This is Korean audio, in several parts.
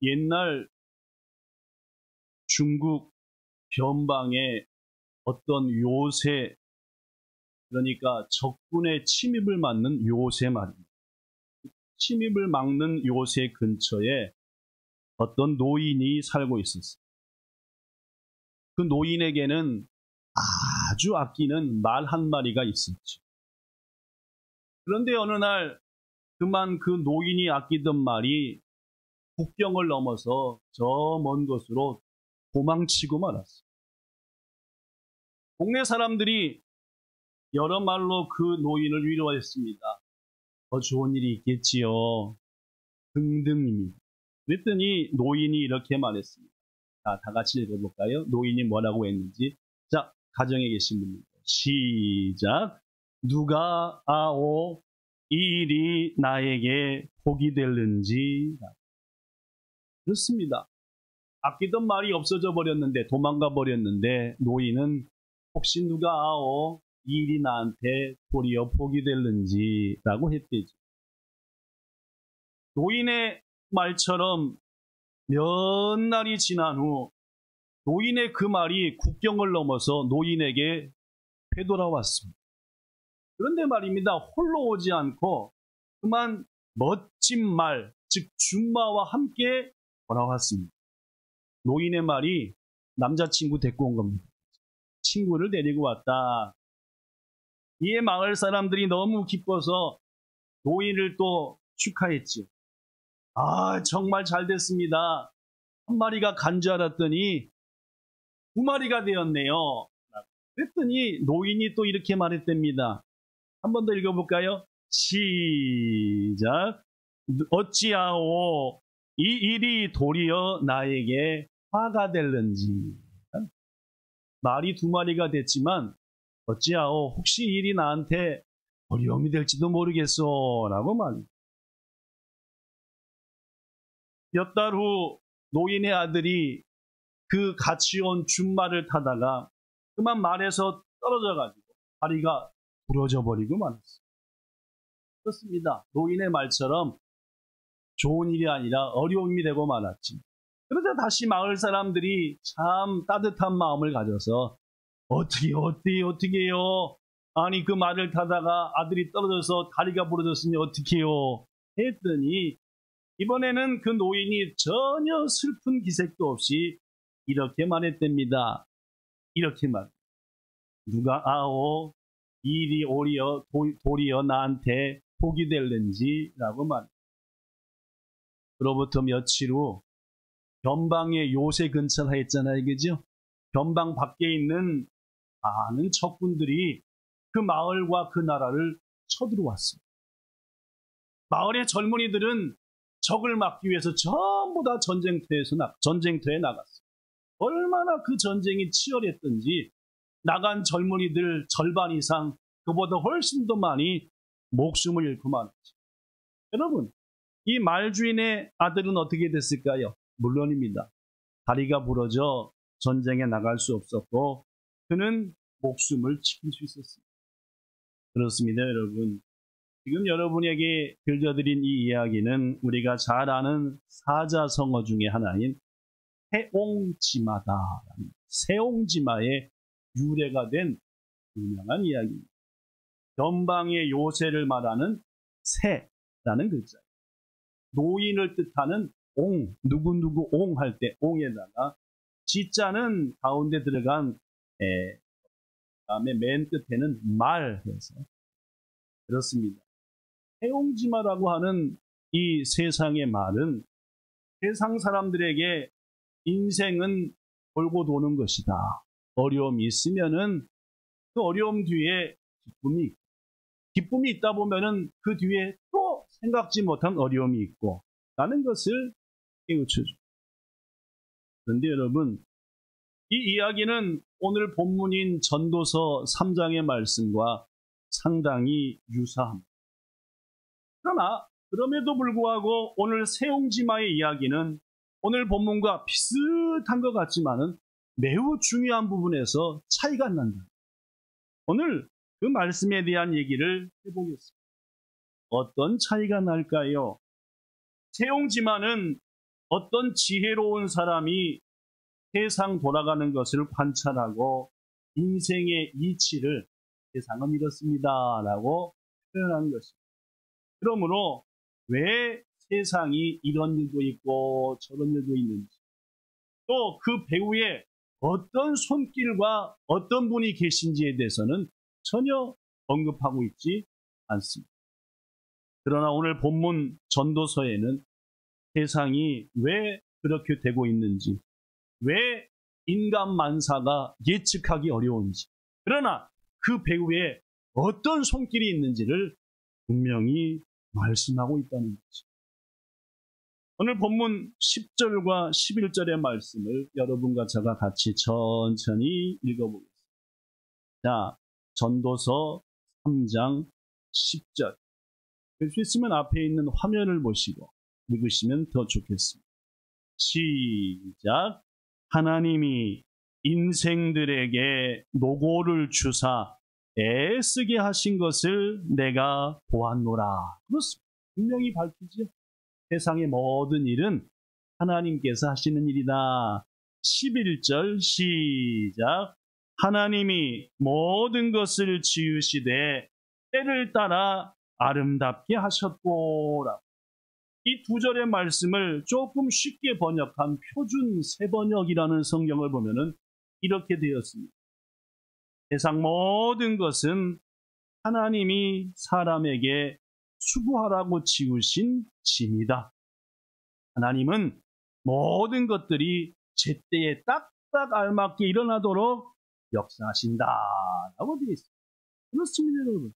옛날 중국 변방의 어떤 요새, 그러니까 적군의 침입을 막는 요새 말입니다. 침입을 막는 요새 근처에 어떤 노인이 살고 있었어요. 그 노인에게는 아주 아끼는 말 한 마리가 있었죠. 그런데 어느 날 그만 그 노인이 아끼던 말이 국경을 넘어서 저 먼 곳으로 도망치고 말았어요. 동네 사람들이 여러 말로 그 노인을 위로했습니다. 더 좋은 일이 있겠지요. 등등입니다. 그랬더니 노인이 이렇게 말했습니다. 자, 다 같이 읽어볼까요? 노인이 뭐라고 했는지. 자, 가정에 계신 분들 시작. 누가 아오 이 일이 나에게 복이 될는지. 그렇습니다. 아끼던 말이 없어져 버렸는데, 도망가 버렸는데, 노인은 혹시 누가 아오 이 일이 나한테 도리어 복이 될는지라고 했대죠. 노인의 말처럼 몇 날이 지난 후 노인의 그 말이 국경을 넘어서 노인에게 되돌아왔습니다. 그런데 말입니다. 홀로 오지 않고 그만 멋진 말, 즉 준마와 함께 돌아왔습니다. 노인의 말이 남자친구 데리고 온 겁니다. 친구를 데리고 왔다. 이에 마을 사람들이 너무 기뻐서 노인을 또 축하했지요. 아, 정말 잘 됐습니다. 한 마리가 간 줄 알았더니 두 마리가 되었네요. 그랬더니 노인이 또 이렇게 말했답니다. 한 번 더 읽어볼까요? 시작. 어찌하오 이 일이 도리어 나에게 화가 될는지. 말이 두 마리가 됐지만 어찌하오 혹시 이 일이 나한테 어려움이 될지도 모르겠소 라고 말합니다. 몇 달 후 노인의 아들이 그 같이 온 준말을 타다가 그만 말에서 떨어져가지고 다리가 부러져 버리고 말았어요. 그렇습니다. 노인의 말처럼 좋은 일이 아니라 어려움이 되고 말았지. 그러자 다시 마을 사람들이 참 따뜻한 마음을 가져서 어떻게요? 아니 그 말을 타다가 아들이 떨어져서 다리가 부러졌으니 어떻게요? 했더니 이번에는 그 노인이 전혀 슬픈 기색도 없이 이렇게 말했답니다. 이렇게 말. 누가 아오 이 일이 도리어 나한테 복이 될는지라고 말. 그로부터 며칠 후 변방의 요새 근처라 했잖아요, 그죠? 변방 밖에 있는 많은 적군들이 그 마을과 그 나라를 쳐들어왔습니다. 마을의 젊은이들은 적을 막기 위해서 전부 다 전쟁터에 나갔어요. 얼마나 그 전쟁이 치열했던지 나간 젊은이들 절반 이상 그보다 훨씬 더 많이 목숨을 잃고 말았죠. 여러분, 이 말주인의 아들은 어떻게 됐을까요? 물론입니다. 다리가 부러져 전쟁에 나갈 수 없었고 그는 목숨을 지킬 수 있었습니다. 그렇습니다, 여러분. 지금 여러분에게 들려드린 이 이야기는 우리가 잘 아는 사자성어 중에 하나인 세옹지마다라는 세옹지마의 유래가 된 유명한 이야기입니다. 변방의 요새를 말하는 세라는 글자예요. 노인을 뜻하는 옹, 누구누구 옹 할 때 옹에다가 지자는 가운데 들어간 다음에 맨 끝에는 말해서 그렇습니다. 세옹지마라고 하는 이 세상의 말은 세상 사람들에게 인생은 돌고 도는 것이다. 어려움이 있으면은 그 어려움 뒤에 기쁨이 있다 보면은 그 뒤에 또 생각지 못한 어려움이 있고 라는 것을 깨우쳐줍니다. 그런데 여러분, 이 이야기는 오늘 본문인 전도서 3장의 말씀과 상당히 유사합니다. 그러나 그럼에도 불구하고 오늘 세옹지마의 이야기는 오늘 본문과 비슷한 것 같지만은 매우 중요한 부분에서 차이가 난다. 오늘 그 말씀에 대한 얘기를 해보겠습니다. 어떤 차이가 날까요? 세옹지마는 어떤 지혜로운 사람이 세상 돌아가는 것을 관찰하고 인생의 이치를 세상은 이렇습니다 라고 표현한 것입니다. 그러므로 왜 세상이 이런 일도 있고 저런 일도 있는지, 또 그 배후에 어떤 손길과 어떤 분이 계신지에 대해서는 전혀 언급하고 있지 않습니다. 그러나 오늘 본문 전도서에는 세상이 왜 그렇게 되고 있는지, 왜 인간 만사가 예측하기 어려운지, 그러나 그 배후에 어떤 손길이 있는지를 분명히 말씀하고 있다는 거죠. 오늘 본문 10절과 11절의 말씀을 여러분과 제가 같이 천천히 읽어보겠습니다. 자, 전도서 3장 10절. 볼 수 있으면 앞에 있는 화면을 보시고 읽으시면 더 좋겠습니다. 시작. 하나님이 인생들에게 노고를 주사 애쓰게 하신 것을 내가 보았노라. 그렇습니다. 분명히 밝히죠. 세상의 모든 일은 하나님께서 하시는 일이다. 11절 시작. 하나님이 모든 것을 지으시되 때를 따라 아름답게 하셨고라. 이 두 절의 말씀을 조금 쉽게 번역한 표준 세번역이라는 성경을 보면은 이렇게 되었습니다. 세상 모든 것은 하나님이 사람에게 수고하라고 지으신 짐이다. 하나님은 모든 것들이 제때에 딱딱 알맞게 일어나도록 역사하신다 라고 되어 있습니다. 그렇습니다, 여러분.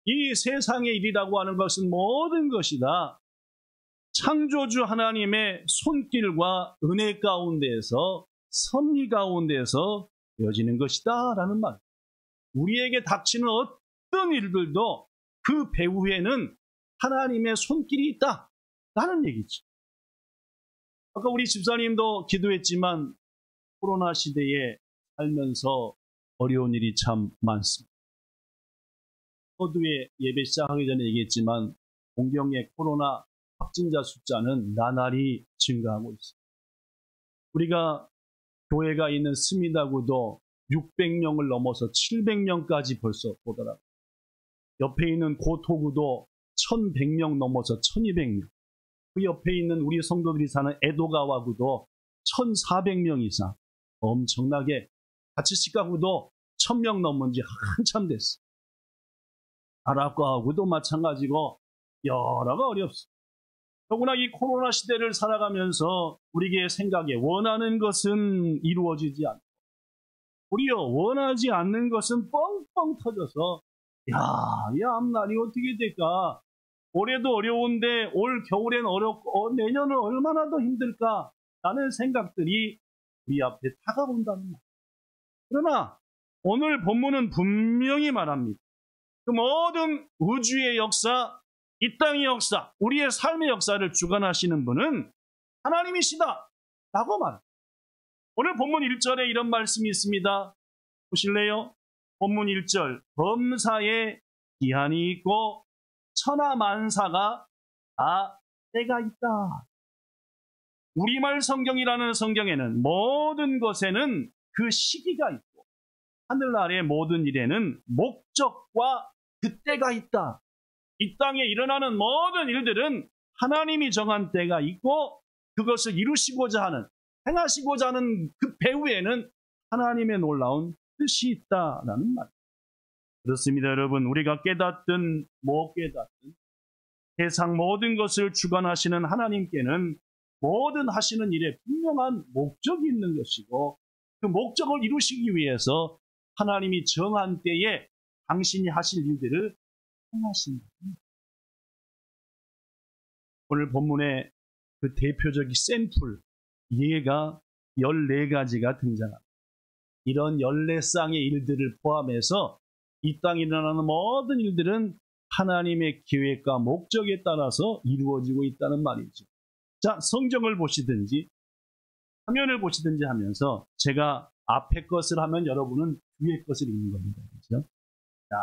이 세상의 일이라고 하는 것은 모든 것이 다 창조주 하나님의 손길과 은혜 가운데에서, 섭리 가운데에서 되어지는 것이다 라는 말. 우리에게 닥치는 어떤 일들도 그 배후에는 하나님의 손길이 있다 라는 얘기죠. 아까 우리 집사님도 기도했지만 코로나 시대에 살면서 어려운 일이 참 많습니다. 서두에 예배 시작하기 전에 얘기했지만 공경의 코로나 확진자 숫자는 나날이 증가하고 있습니다. 우리가 교회가 있는 스미다구도 600명을 넘어서 700명까지 벌써 보더라고요. 옆에 있는 고토구도 1100명 넘어서 1200명. 그 옆에 있는 우리 성도들이 사는 에도가와구도 1400명 이상. 엄청나게, 같이 시카구도 1000명 넘은 지 한참 됐어요. 아랍과하고도 마찬가지고 여러가 어렵습니다. 더구나 이 코로나 시대를 살아가면서 우리의 생각에 원하는 것은 이루어지지 않고 우리여 원하지 않는 것은 뻥뻥 터져서 이 앞날이 어떻게 될까? 올해도 어려운데 올 겨울엔 어렵고 내년은 얼마나 더 힘들까? 라는 생각들이 우리 앞에 다가온다는 말. 그러나 오늘 본문은 분명히 말합니다. 그 모든 우주의 역사, 이 땅의 역사, 우리의 삶의 역사를 주관하시는 분은 하나님이시다 라고 말합니다. 오늘 본문 1절에 이런 말씀이 있습니다. 보실래요? 본문 1절. 범사에 기한이 있고 천하만사가 다 때가 있다. 우리말 성경이라는 성경에는 모든 것에는 그 시기가 있고 하늘 아래 모든 일에는 목적과 그때가 있다. 이 땅에 일어나는 모든 일들은 하나님이 정한 때가 있고 그것을 이루시고자 하는, 행하시고자 하는 그 배후에는 하나님의 놀라운 뜻이 있다라는 말. 그렇습니다, 여러분. 우리가 깨닫든 못 깨닫든 세상 모든 것을 주관하시는 하나님께는 모든 하시는 일에 분명한 목적이 있는 것이고 그 목적을 이루시기 위해서 하나님이 정한 때에 당신이 하실 일들을 행하신다. 오늘 본문의 그 대표적인 샘플, 예가 14가지가 등장합니다. 이런 14쌍의 일들을 포함해서 이 땅에 일어나는 모든 일들은 하나님의 계획과 목적에 따라서 이루어지고 있다는 말이죠. 자, 성경을 보시든지 화면을 보시든지 하면서 제가 앞에 것을 하면 여러분은 뒤에 것을 읽는 겁니다. 그렇죠? 자,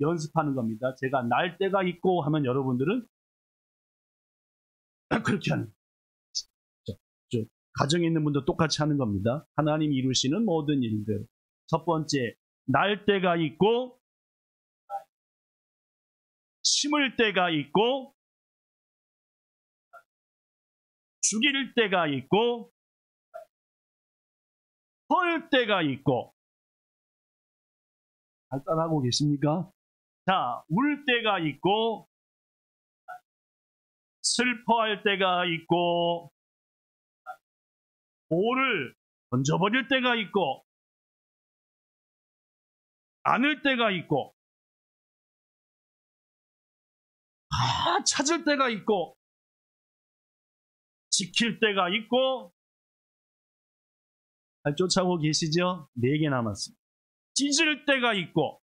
연습하는 겁니다. 제가 날 때가 있고 하면 여러분들은 그렇게 하는 거예요. 가정에 있는 분도 똑같이 하는 겁니다. 하나님이 이루시는 모든 일들. 첫 번째, 날 때가 있고 심을 때가 있고 죽일 때가 있고 헐 때가 있고. 잘 따라하고 계십니까? 자, 울 때가 있고 슬퍼할 때가 있고 돌을 던져버릴 때가 있고 안을 때가 있고 찾을 때가 있고 지킬 때가 있고. 잘 쫓아오고 계시죠? 4개 남았습니다. 찢을 때가 있고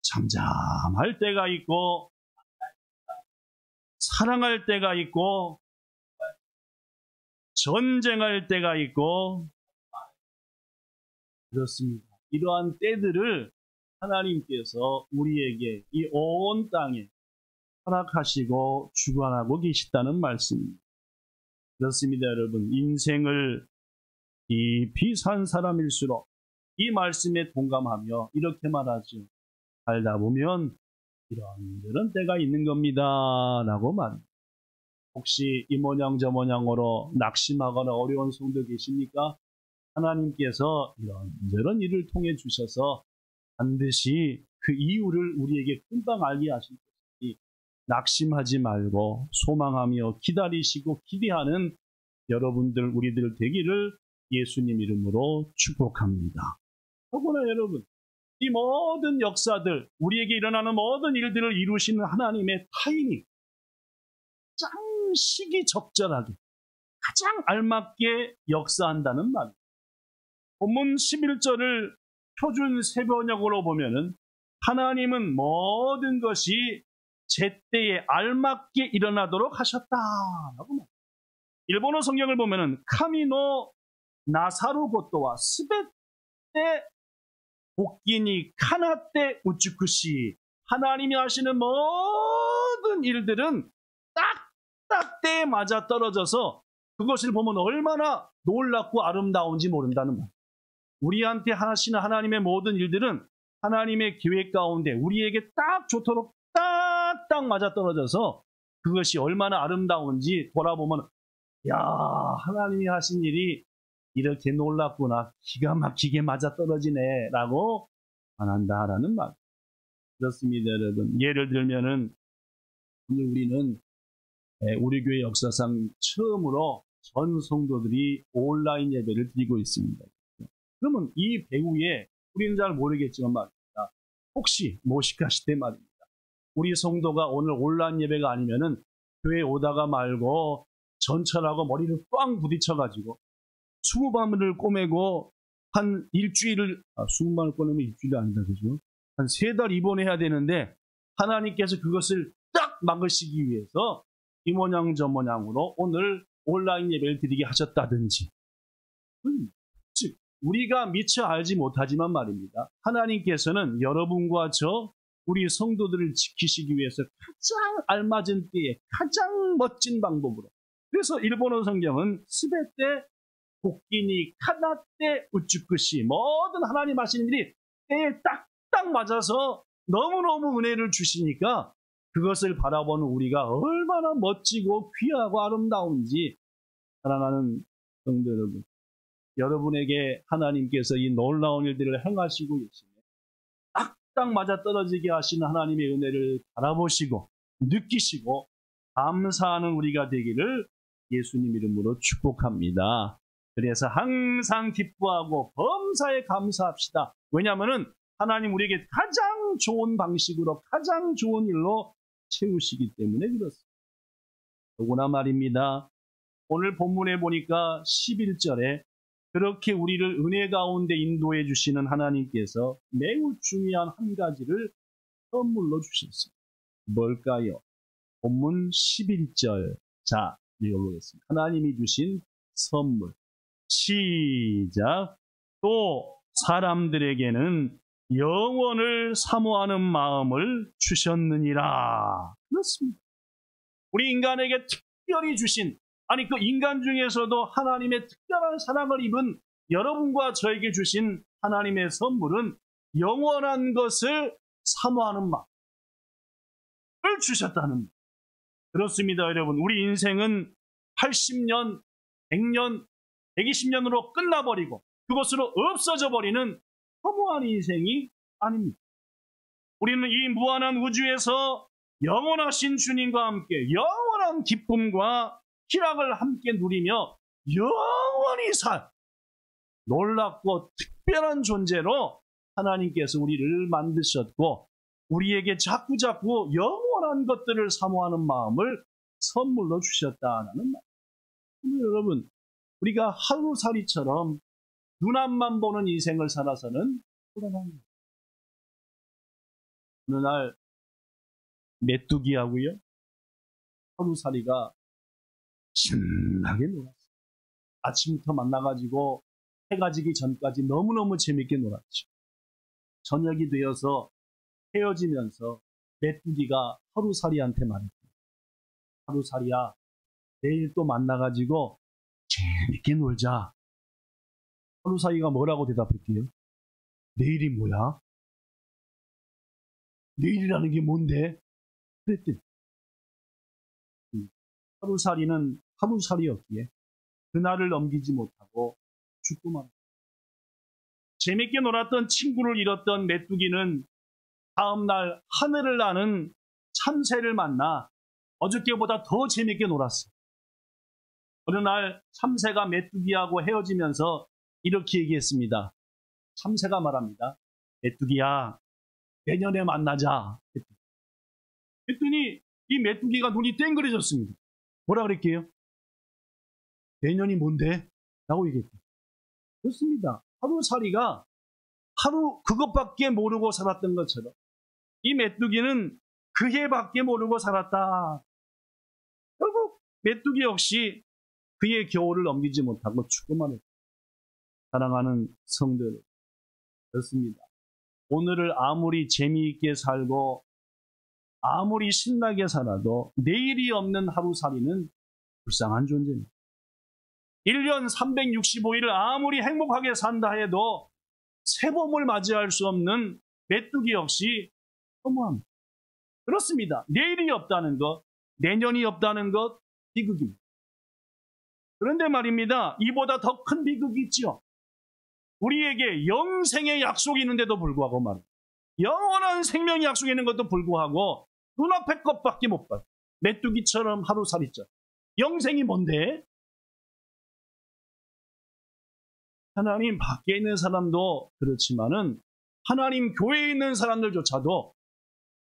잠잠할 때가 있고 사랑할 때가 있고 전쟁할 때가 있고. 그렇습니다. 이러한 때들을 하나님께서 우리에게 이 온 땅에 허락하시고 주관하고 계시다는 말씀입니다. 그렇습니다, 여러분. 인생을 깊이 산 사람일수록 이 말씀에 동감하며 이렇게 말하죠. 살다 보면 이런 때가 있는 겁니다 라고 말합니다. 혹시 이 모양 저 모양으로 낙심하거나 어려운 성도 계십니까? 하나님께서 이런 일을 통해 주셔서 반드시 그 이유를 우리에게 금방 알게 하실 것이니 낙심하지 말고 소망하며 기다리시고 기대하는 여러분들 우리들 되기를 예수님 이름으로 축복합니다. 더구나 여러분, 이 모든 역사들, 우리에게 일어나는 모든 일들을 이루시는 하나님의 타이밍, 가장 시기적절하게 가장 알맞게 역사한다는 말. 본문 11절을 표준 세번역으로 보면은 하나님은 모든 것이 제때에 알맞게 일어나도록 하셨다라고 말합니다. 일본어 성경을 보면은 카미노 나사루 고토와 스베테 복기니 카나테 우츠쿠시. 하나님이 하시는 모든 일들은 딱 때에 맞아 떨어져서 그것을 보면 얼마나 놀랍고 아름다운지 모른다는 말. 우리한테 하시는 하나님의 모든 일들은 하나님의 계획 가운데 우리에게 딱 좋도록 딱 맞아 떨어져서 그것이 얼마나 아름다운지 돌아보면 야, 하나님이 하신 일이 이렇게 놀랍구나, 기가 막히게 맞아 떨어지네 라고 말한다라는 말. 그렇습니다, 여러분. 예를 들면은 오늘 우리는 우리 교회 역사상 처음으로 전 성도들이 온라인 예배를 드리고 있습니다. 그러면 이 배후에 우리는 잘 모르겠지만 말입니다. 혹시 모식하실 때 말입니다. 우리 성도가 오늘 온라인 예배가 아니면은 교회 오다가 말고 전철하고 머리를 꽝 부딪혀가지고 20밤을 꼬매고 한 일주일을, 20밤을 꼬매면 일주일이 아니다, 그죠? 한 3달 입원해야 되는데 하나님께서 그것을 딱 막으시기 위해서 이 모양 저 모양으로 오늘 온라인 예배를 드리게 하셨다든지, 즉 우리가 미처 알지 못하지만 말입니다. 하나님께서는 여러분과 저 우리 성도들을 지키시기 위해서 가장 알맞은 때에 가장 멋진 방법으로, 그래서 일본어 성경은 스베테 복기니 카나테 우츠쿠시, 모든 하나님 하시는 일이 때에 딱딱 맞아서 너무너무 은혜를 주시니까 그것을 바라보는 우리가 얼마나 멋지고 귀하고 아름다운지. 사랑하는 성도 여러분, 여러분에게 하나님께서 이 놀라운 일들을 행하시고 계시네, 딱 맞아떨어지게 하시는 하나님의 은혜를 바라보시고 느끼시고 감사하는 우리가 되기를 예수님 이름으로 축복합니다. 그래서 항상 기뻐하고 범사에 감사합시다. 왜냐하면 하나님 우리에게 가장 좋은 방식으로 가장 좋은 일로 채우시기 때문에 그렇습니다. 더구나 말입니다. 오늘 본문에 보니까 11절에 그렇게 우리를 은혜 가운데 인도해 주시는 하나님께서 매우 중요한 한 가지를 선물로 주셨습니다. 뭘까요? 본문 11절. 자, 읽어보겠습니다. 하나님이 주신 선물. 시작. 또 사람들에게는 영원을 사모하는 마음을 주셨느니라. 그렇습니다. 우리 인간에게 특별히 주신 아니 그 인간 중에서도 하나님의 특별한 사랑을 입은 여러분과 저에게 주신 하나님의 선물은 영원한 것을 사모하는 마음을 주셨다는 것. 그렇습니다, 여러분. 우리 인생은 80년, 100년, 120년으로 끝나버리고 그것으로 없어져 버리는 허무한 인생이 아닙니다. 우리는 이 무한한 우주에서 영원하신 주님과 함께 영원한 기쁨과 희락을 함께 누리며 영원히 살 놀랍고 특별한 존재로 하나님께서 우리를 만드셨고 우리에게 자꾸자꾸 영원한 것들을 사모하는 마음을 선물로 주셨다는 말. 여러분, 우리가 하루살이처럼 눈앞만 보는 인생을 살아서는 불안합니다. 어느 날 메뚜기하고요 하루살이가 신나게 놀았어요. 아침부터 만나가지고 해가 지기 전까지 너무너무 재밌게 놀았죠. 저녁이 되어서 헤어지면서 메뚜기가 하루살이한테 말했어요. 하루살이야, 내일 또 만나가지고 재밌게 놀자. 하루살이가 뭐라고 대답했게요? 내일이 뭐야? 내일이라는 게 뭔데? 그랬더니 하루살이는 하루살이였기에 그날을 넘기지 못하고 죽고 말았어요. 재밌게 놀았던 친구를 잃었던 메뚜기는 다음날 하늘을 나는 참새를 만나 어저께보다 더 재밌게 놀았어요. 어느 날 참새가 메뚜기하고 헤어지면서 이렇게 얘기했습니다. 참새가 말합니다. 메뚜기야, 내년에 만나자. 했더니 이 메뚜기가 눈이 땡그레졌습니다. 뭐라 그랬게요? 내년이 뭔데? 라고 얘기했대요. 그렇습니다. 하루살이가 하루 그것밖에 모르고 살았던 것처럼 이 메뚜기는 그 해밖에 모르고 살았다. 결국 메뚜기 역시 그의 겨울을 넘기지 못하고 죽고만 했다. 사랑하는 성들, 그렇습니다. 오늘을 아무리 재미있게 살고 아무리 신나게 살아도 내일이 없는 하루살이는 불쌍한 존재입니다. 1년 365일을 아무리 행복하게 산다 해도 새봄을 맞이할 수 없는 메뚜기 역시 허무합니다. 그렇습니다. 내일이 없다는 것, 내년이 없다는 것, 비극입니다. 그런데 말입니다. 이보다 더 큰 비극이 있죠. 우리에게 영생의 약속이 있는데도 불구하고 말입니다. 영원한 생명의 약속이 있는 것도 불구하고 눈앞의 것밖에 못 봐요. 메뚜기처럼 하루살이처럼. 영생이 뭔데? 하나님 밖에 있는 사람도 그렇지만은 하나님 교회에 있는 사람들조차도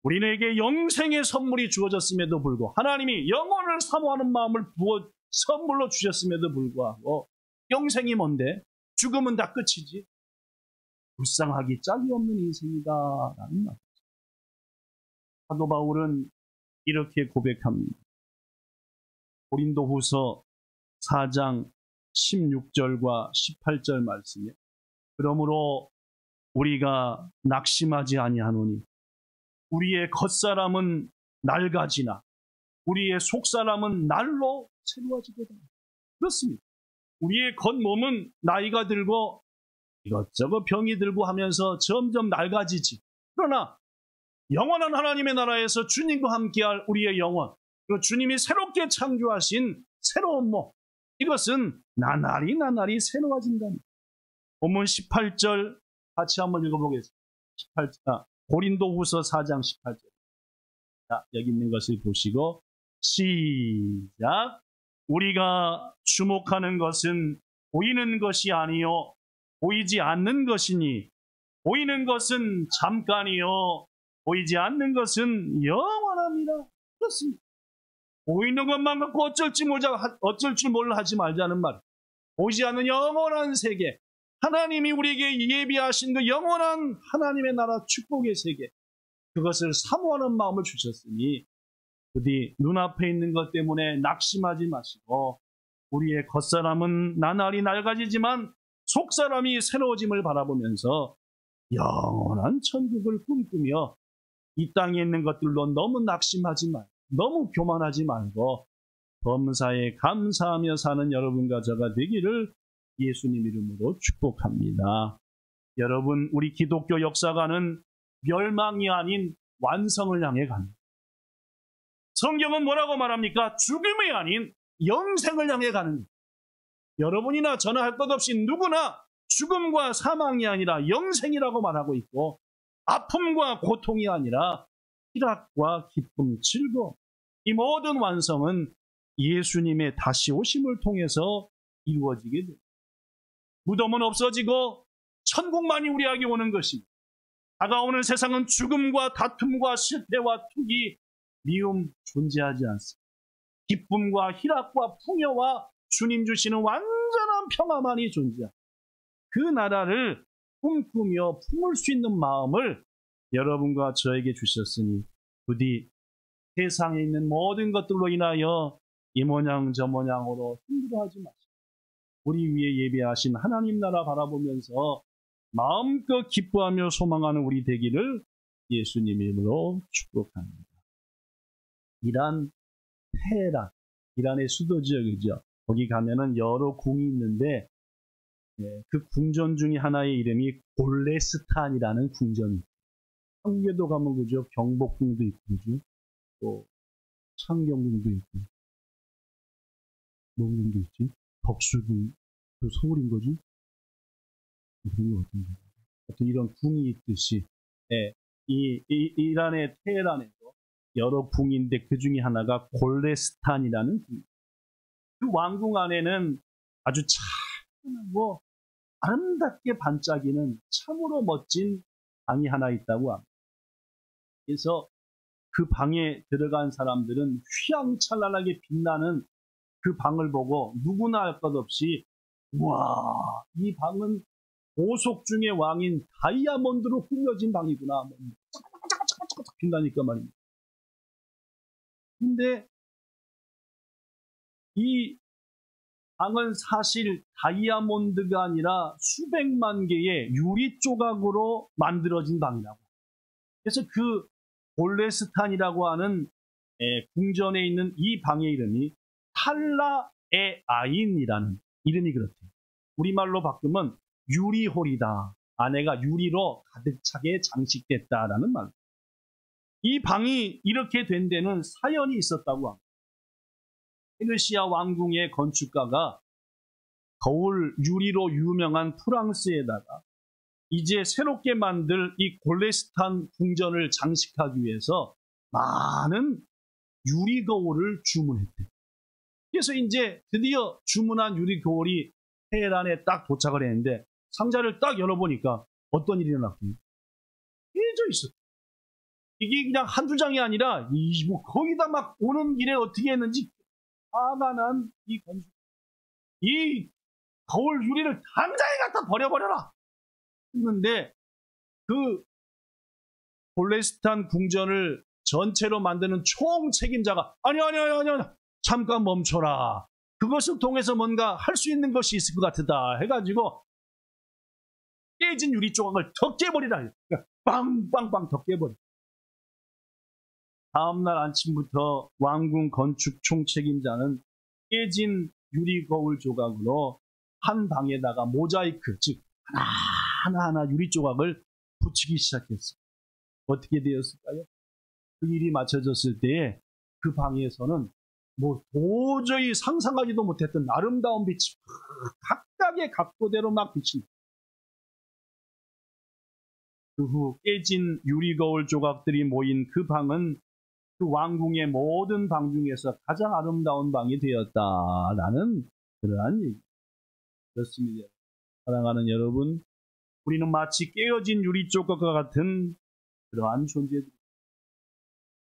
우리에게 영생의 선물이 주어졌음에도 불구하고 하나님이 영혼을 사모하는 마음을 선물로 주셨음에도 불구하고 영생이 뭔데? 죽으면 다 끝이지. 불쌍하기 짝이 없는 인생이다 라는 말이죠. 사도 바울은 이렇게 고백합니다. 고린도후서 4장 16절과 18절 말씀에 그러므로 우리가 낙심하지 아니하노니 우리의 겉사람은 낡아지나 우리의 속사람은 날로 새로워지거든. 그렇습니다. 우리의 겉몸은 나이가 들고 이것저것 병이 들고 하면서 점점 낡아지지. 그러나 영원한 하나님의 나라에서 주님과 함께할 우리의 영혼, 그리고 주님이 새롭게 창조하신 새로운 몸, 이것은 나날이 새로워진답니다. 본문 18절 같이 한번 읽어보겠습니다. 고린도후서 4장 18절. 자, 여기 있는 것을 보시고 시작. 우리가 주목하는 것은 보이는 것이 아니요 보이지 않는 것이니 보이는 것은 잠깐이요 보이지 않는 것은 영원합니다. 그렇습니다. 보이는 것만 갖고 어쩔 줄 몰라 하지 말자는 말. 보이지 않는 영원한 세계, 하나님이 우리에게 예비하신 그 영원한 하나님의 나라 축복의 세계, 그것을 사모하는 마음을 주셨으니 부디 눈앞에 있는 것 때문에 낙심하지 마시고 우리의 겉사람은 나날이 낡아지지만 속사람이 새로워짐을 바라보면서 영원한 천국을 꿈꾸며 이 땅에 있는 것들로 너무 낙심하지 말고 너무 교만하지 말고 범사에 감사하며 사는 여러분과 저가 되기를 예수님 이름으로 축복합니다. 여러분, 우리 기독교 역사가는 멸망이 아닌 완성을 향해 갑니다. 성경은 뭐라고 말합니까? 죽음이 아닌 영생을 향해 가는 거예요. 여러분이나 저나 할 것 없이 누구나 죽음과 사망이 아니라 영생이라고 말하고 있고, 아픔과 고통이 아니라 희락과 기쁨, 즐거움, 이 모든 완성은 예수님의 다시 오심을 통해서 이루어지게 됩니다. 무덤은 없어지고 천국만이 우리에게 오는 것입니다. 다가오는 세상은 죽음과 다툼과 실패와 투기, 미움 존재하지 않습니다. 기쁨과 희락과 풍요와 주님 주시는 완전한 평화만이 존재합니다. 그 나라를 꿈꾸며 품을 수 있는 마음을 여러분과 저에게 주셨으니 부디 세상에 있는 모든 것들로 인하여 이 모양 저 모양으로 힘들어하지 마시고 우리 위에 예배하신 하나님 나라 바라보면서 마음껏 기뻐하며 소망하는 우리 되기를 예수님 이름으로 축복합니다. 이란, 테헤란, 이란의 수도 지역이죠. 거기 가면은 여러 궁이 있는데 그 궁전 중에 하나의 이름이 골레스탄이라는 궁전이 있어요. 한국에도 가면 그죠? 경복궁도 있고 그죠? 또 창경궁도 있고 뭐 궁도 있지? 덕수궁, 또 서울인 거지? 그런 것 같은데. 하여튼 이런 궁이 있듯이 이란의 테헤란에도 여러 궁인데 그 중에 하나가 골레스탄이라는 궁. 그 왕궁 안에는 아주 찬란하고 아름답게 반짝이는 참으로 멋진 방이 하나 있다고 합니다. 그래서 그 방에 들어간 사람들은 휘황찬란하게 빛나는 그 방을 보고 누구나 할 것 없이 와, 이 방은 보석 중의 왕인 다이아몬드로 꾸며진 방이구나. 짝짝짝짝짝 빛나니까 말입니다. 근데 이 방은 사실 다이아몬드가 아니라 수백만 개의 유리 조각으로 만들어진 방이라고. 그래서 그 골레스탄이라고 하는 궁전에 있는 이 방의 이름이 탈라에아인이라는 이름이 그렇대요. 우리말로 바꾸면 유리홀이다. 안에가 유리로 가득 차게 장식됐다라는 말. 이 방이 이렇게 된 데는 사연이 있었다고 합니다. 페르시아 왕궁의 건축가가 거울 유리로 유명한 프랑스에다가 이제 새롭게 만들 이 골레스탄 궁전을 장식하기 위해서 많은 유리 거울을 주문했대요. 그래서 이제 드디어 주문한 유리 거울이 테헤란에 딱 도착을 했는데 상자를 딱 열어보니까 어떤 일이 일어났군요. 깨져 있었대요. 이게 그냥 한두 장이 아니라 뭐 거기다 막 오는 길에 어떻게 했는지 화가 난 이 건축, 이 거울 유리를 당장에 갖다 버려버려라 했는데 그 골레스탄 궁전을 전체로 만드는 총 책임자가 아니 잠깐 멈춰라. 그것을 통해서 뭔가 할 수 있는 것이 있을 것 같다 해가지고 깨진 유리 조각을 더 깨버리라. 빵빵빵 더 깨버려. 다음날 아침부터 왕궁 건축 총책임자는 깨진 유리 거울 조각으로 한 방에다가 모자이크, 즉 하나하나 유리 조각을 붙이기 시작했어요. 어떻게 되었을까요? 그 일이 맞춰졌을 때에 그 방에서는 뭐 도저히 상상하지도 못했던 아름다운 빛이 각각의 각도대로 막 비칩니다. 그 후 깨진 유리 거울 조각들이 모인 그 방은 그 왕궁의 모든 방 중에서 가장 아름다운 방이 되었다라는 그러한 얘기. 그렇습니다. 사랑하는 여러분, 우리는 마치 깨어진 유리 조각과 같은 그러한 존재들.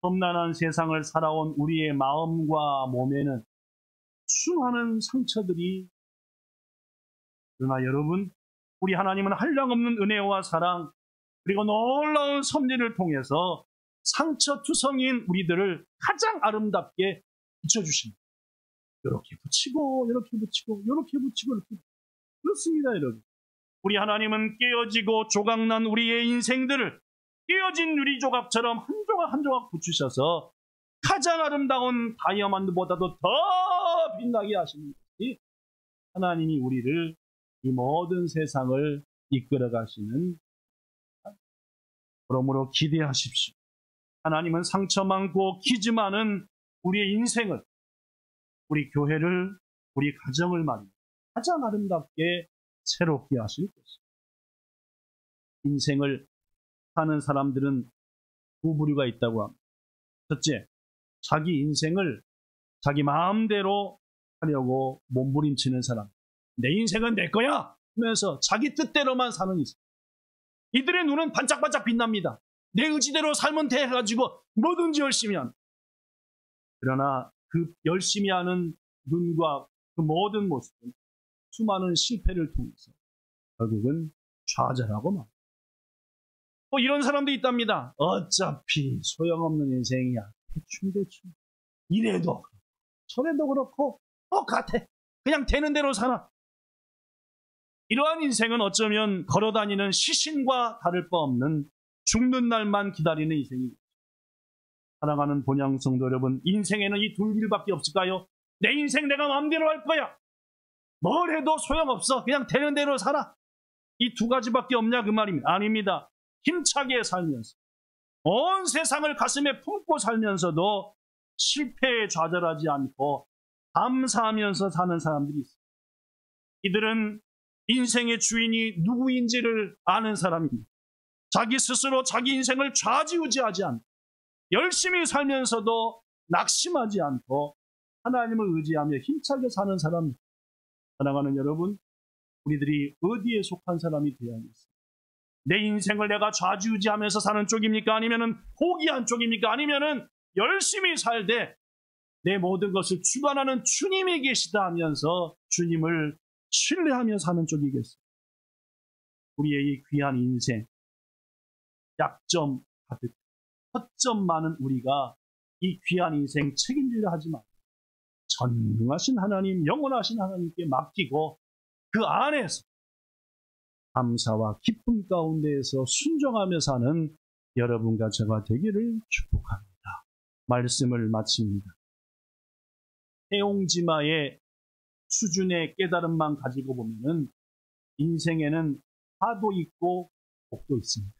험난한 세상을 살아온 우리의 마음과 몸에는 수많은 상처들이. 그러나 여러분, 우리 하나님은 한량없는 은혜와 사랑 그리고 놀라운 섭리를 통해서 상처투성인 우리들을 가장 아름답게 비춰주십니다. 이렇게 붙이고 이렇게 붙이고 이렇게 붙이고 이렇게. 그렇습니다, 여러분. 우리 하나님은 깨어지고 조각난 우리의 인생들을 깨어진 유리 조각처럼 한 조각 한 조각 붙이셔서 가장 아름다운 다이아몬드보다도 더 빛나게 하시는 것이 하나님이 우리를 이 모든 세상을 이끌어 가시는, 그러므로 기대하십시오. 하나님은 상처 많고 기즈 많은 우리의 인생을, 우리 교회를, 우리 가정을 말입니다. 가장 아름답게 새롭게 하실 것입니다. 인생을 사는 사람들은 두 부류가 있다고 합니다. 첫째, 자기 인생을 자기 마음대로 하려고 몸부림치는 사람. 내 인생은 내 거야 하면서 자기 뜻대로만 사는 인생. 이들의 눈은 반짝반짝 빛납니다. 내 의지대로 살면 돼 해가지고 뭐든지 열심히 합니다. 그러나 그 열심히 하는 눈과 그 모든 모습은 수많은 실패를 통해서 결국은 좌절하고 말. 또 이런 사람도 있답니다. 어차피 소용없는 인생이야. 대충 이래도 저래도 그렇고 똑같아. 그냥 되는 대로 살아. 이러한 인생은 어쩌면 걸어다니는 시신과 다를 바 없는 죽는 날만 기다리는 인생입니다. 사랑하는 본향 성도 여러분, 인생에는 이 둘 길밖에 없을까요? 내 인생 내가 마음대로 할 거야. 뭘 해도 소용없어. 그냥 되는 대로 살아. 이 두 가지밖에 없냐 그 말입니다. 아닙니다. 힘차게 살면서 온 세상을 가슴에 품고 살면서도 실패에 좌절하지 않고 감사하면서 사는 사람들이 있습니다. 이들은 인생의 주인이 누구인지를 아는 사람입니다. 자기 스스로 자기 인생을 좌지우지하지 않고 열심히 살면서도 낙심하지 않고 하나님을 의지하며 힘차게 사는 사람입니다. 사랑하는 여러분, 우리들이 어디에 속한 사람이 되어야겠습니까? 내 인생을 내가 좌지우지하면서 사는 쪽입니까? 아니면은 포기한 쪽입니까? 아니면은 열심히 살되 내 모든 것을 주관하는 주님이 계시다 하면서 주님을 신뢰하며 사는 쪽이겠습니까? 우리의 이 귀한 인생, 약점 가득, 허점 많은 우리가 이 귀한 인생 책임지려 하지 말고 전능하신 하나님, 영원하신 하나님께 맡기고 그 안에서 감사와 기쁨 가운데에서 순종하며 사는 여러분과 제가 되기를 축복합니다. 말씀을 마칩니다. 해옹지마의 수준의 깨달음만 가지고 보면은 인생에는 화도 있고 복도 있습니다.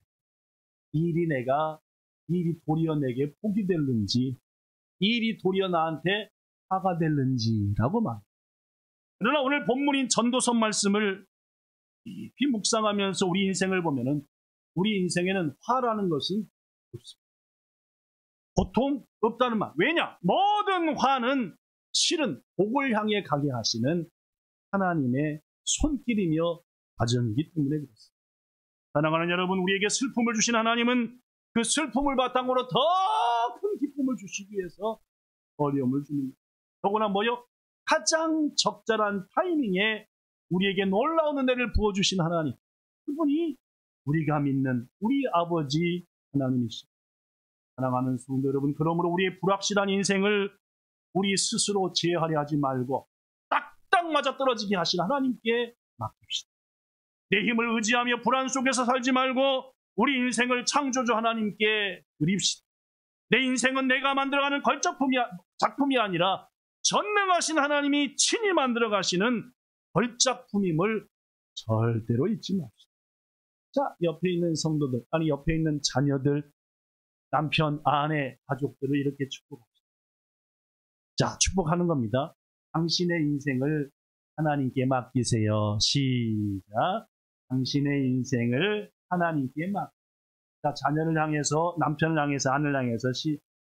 일이 도리어 내게 복이 될는지, 일이 도리어 나한테 화가 될는지라고 말합니다. 그러나 오늘 본문인 전도서 말씀을 깊이 묵상하면서 우리 인생을 보면은 우리 인생에는 화라는 것은 없습니다. 고통 없다는 말. 왜냐? 모든 화는 실은 복을 향해 가게 하시는 하나님의 손길이며 과정이기 때문에 그렇습니다. 사랑하는 여러분, 우리에게 슬픔을 주신 하나님은 그 슬픔을 바탕으로 더 큰 기쁨을 주시기 위해서 어려움을 줍니다. 더구나 뭐요? 가장 적절한 타이밍에 우리에게 놀라운 은혜를 부어주신 하나님, 그분이 우리가 믿는 우리 아버지 하나님이십니다. 사랑하는 성도 여러분, 그러므로 우리의 불확실한 인생을 우리 스스로 제어하려 하지 말고 딱딱 맞아떨어지게 하신 하나님께 맡깁시다. 내 힘을 의지하며 불안 속에서 살지 말고 우리 인생을 창조주 하나님께 드립시다. 내 인생은 내가 만들어가는 작품이 아니라 전능하신 하나님이 친히 만들어 가시는 걸작품임을 절대로 잊지 맙시다. 자, 옆에 있는 성도들, 아니 옆에 있는 자녀들, 남편, 아내, 가족들을 이렇게 축복합시다. 자, 축복하는 겁니다. 당신의 인생을 하나님께 맡기세요. 시작. 당신의 인생을 하나님께 맡기세요. 자, 자녀를 향해서, 남편을 향해서, 아내를 향해서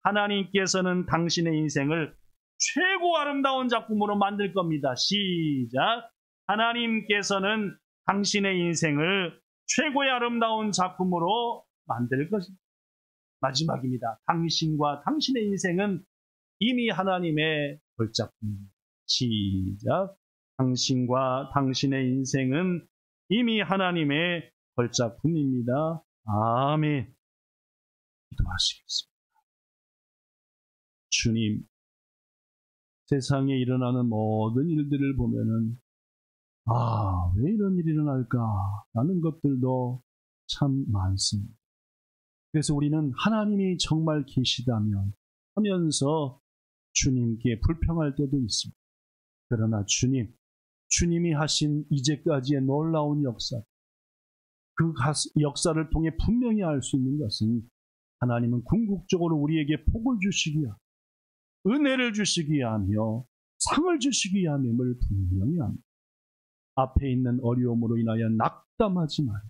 하나님께서는 당신의 인생을 최고 아름다운 작품으로 만들 겁니다. 시작. 하나님께서는 당신의 인생을 최고의 아름다운 작품으로 만들 것입니다. 마지막입니다. 당신과 당신의 인생은 이미 하나님의 걸작품입니다. 시작. 당신과 당신의 인생은 이미 하나님의 걸작품입니다. 아멘. 기도하시겠습니다. 주님, 세상에 일어나는 모든 일들을 보면은 왜 이런 일이 일어날까 라는 것들도 참 많습니다. 그래서 우리는 하나님이 정말 계시다면, 하면서 주님께 불평할 때도 있습니다. 그러나 주님이 하신 이제까지의 놀라운 역사, 그 역사를 통해 분명히 알 수 있는 것은 하나님은 궁극적으로 우리에게 복을 주시기 위하여, 은혜를 주시기 위하며 상을 주시기 위함을 분명히 합니다. 앞에 있는 어려움으로 인하여 낙담하지 말고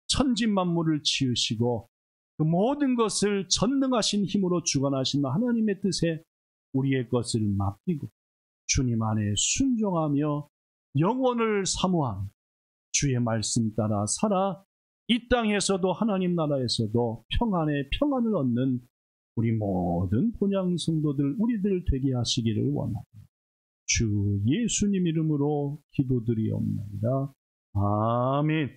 천지만물을 지으시고 그 모든 것을 전능하신 힘으로 주관하신 하나님의 뜻에 우리의 것을 맡기고 주님 안에 순종하며 영혼을 사모하며 주의 말씀 따라 살아 이 땅에서도 하나님 나라에서도 평안을 얻는 우리 모든 본향 성도들 우리들 되게 하시기를 원합니다. 주 예수님 이름으로 기도드리옵나이다. 아멘.